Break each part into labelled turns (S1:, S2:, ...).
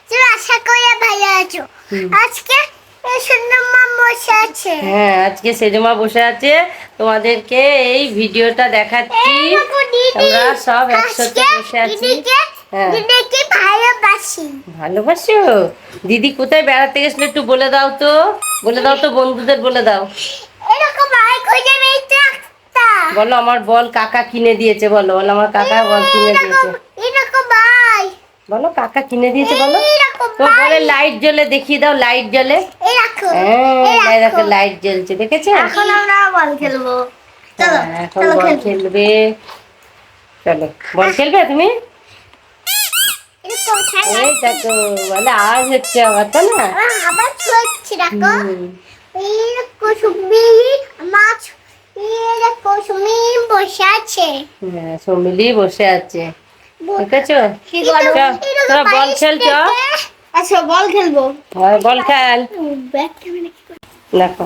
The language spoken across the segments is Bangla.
S1: তুমি আশা করি ভালো আছো। আজকে সুন্দরমা বসে আছে।
S2: হ্যাঁ, আজকে সেজমা বসে আছে, তোমাদেরকে এই ভিডিওটা দেখাচ্ছি। আমরা সব একসাথে বসে আছি। হ্যাঁ,
S1: দিদিকে ভালোবাসি।
S2: ভালোবাসো? দিদি কোথায় বেড়াতে গেছিল একটু বলে দাও তো, বলে দাও তো, বন্ধুদের বলে দাও।
S1: এরকম ভাই খুঁজে পেয়েছে একটা।
S2: বলো আমার বল কাকা কিনে দিয়েছে, বলো বলো আমার কাকা বল কিনে দিয়েছে।
S1: এরকম ভাই
S2: বলো কাকা কিনে দিয়েছে, বলো
S1: এরকম
S2: তো। বলে লাইট জ্বলে, দেখিয়ে দাও লাইট জ্বলে।
S1: এরকম
S2: হ্যাঁ, দেখো লাইট জ্বলছে, দেখেছো?
S1: এখন আমরা বল খেলবো। চলো
S2: হ্যাঁ, এখন বল খেলবে। চলো বল খেলবে তুমি। এই দেখো বলে আওয়াজ হচ্ছে আবার, তো না
S1: আবার ছুঁচ্ছি দেখো। এই কুসুমি মাছ কুসুমি বসে আছে।
S2: হ্যাঁ, সমিলি বসে আছে, দেখেছো?
S1: কি করো?
S2: তোরা বল খেলছ?
S1: আচ্ছা বল খেলবো।
S2: বল খেল। দেখো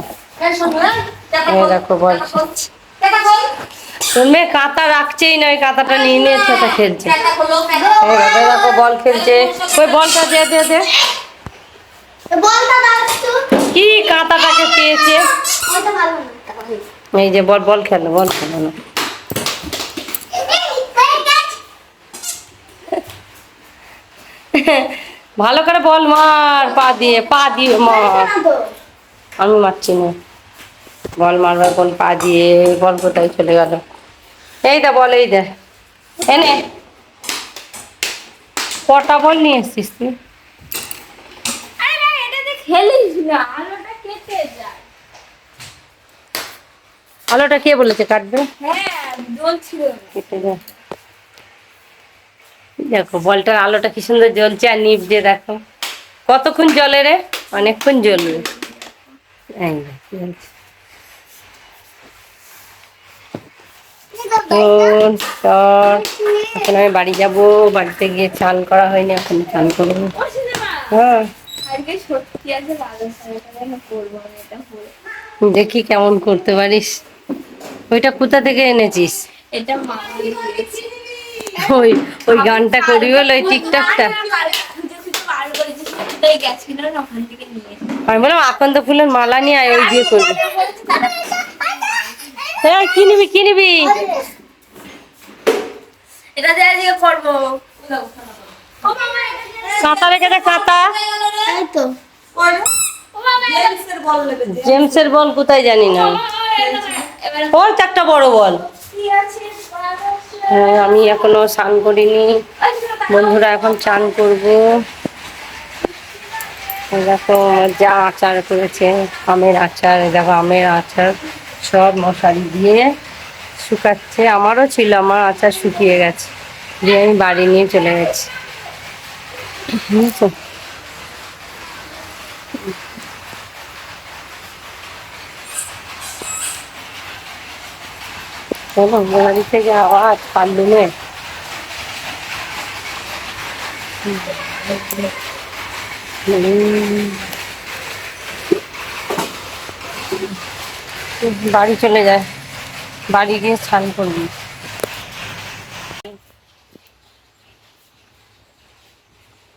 S2: এই দেখো বল তুমি কাঁথা রাখছেই না, ওই কাঁথাটা নিয়ে নিয়ে সাথে খেলছে। এই দেখো বল খেলছে, ওই বলটা দে দে দে।
S1: বলটা দাও একটু।
S2: কি কাঁথাটাকে পেয়েছে।
S1: ওটা ভালো না।
S2: এই যে বল বল খেলো, বল খেলো না। ভালো করে বল মার, পা দিয়ে মার। আমি মারছি না, বল মারবার কোন পা দিয়ে। বল কোথায় চলে গেল? এই দা বল, এই দে এনে। কটা বল নিয়ে এসছিস তুই? আলোটা কে বলেছে কাটবে? কেটে দে। দেখো বলটার আলোটা কি সুন্দর জ্বলছে, আর নিপ দিয়ে দেখো কতক্ষণ জ্বলে রে, অনেকক্ষণ জ্বলবে। এই জ্বলছে। এখন আমি বাড়ি যাব, বাড়িতে গিয়ে চান করা হয়নি, এখন চান করবো। হ্যাঁ দেখি কেমন করতে পারিস। ওইটা কোথা থেকে এনেছিস? ওই ওই গানটা করবি বলে, ওই টিকটকটা। আমি বললাম আকন্দ ফুলের মালা নিয়ে আয়, ওই দিয়ে করবি। হ্যাঁ কি নিবি, কি নিবি? কাঁথা রেখে দে, কাঁথা। জেমসের বল কোথায় জানি না, ওই তো একটা বড় বল। হ্যাঁ, আমি এখনো স্নান করিনি, বন্ধুরা এখন চান করবো। দেখো যা আচার করেছে, আমের আচার, দেখো আমের আচার সব মশারি দিয়ে শুকাচ্ছে। আমারও ছিল, আমার আচার শুকিয়ে গেছে, দিয়ে আমি বাড়ি নিয়ে চলে গেছি। বুঝছো? বাড়ি থেকে আওয়াজ পাল্লুমে। বাড়ি চলে যায়, বাড়ি গিয়ে স্নান করবি।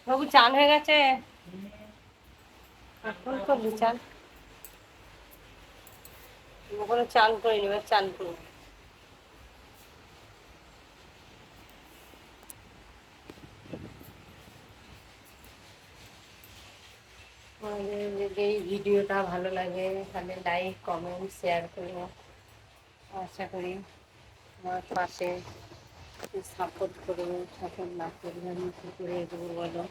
S2: বাবু চান হয়ে গেছে, এখন করবি চান? ওখানে চান করে নিবে, চান করবো। আমাদের যদি এই ভিডিওটা ভালো লাগে তাহলে লাইক কমেন্ট শেয়ার করো। আশা করি আমার পাশে সাপোর্ট করো, সাপোর্ট না করলে আমি কী করে এগোবো বলো।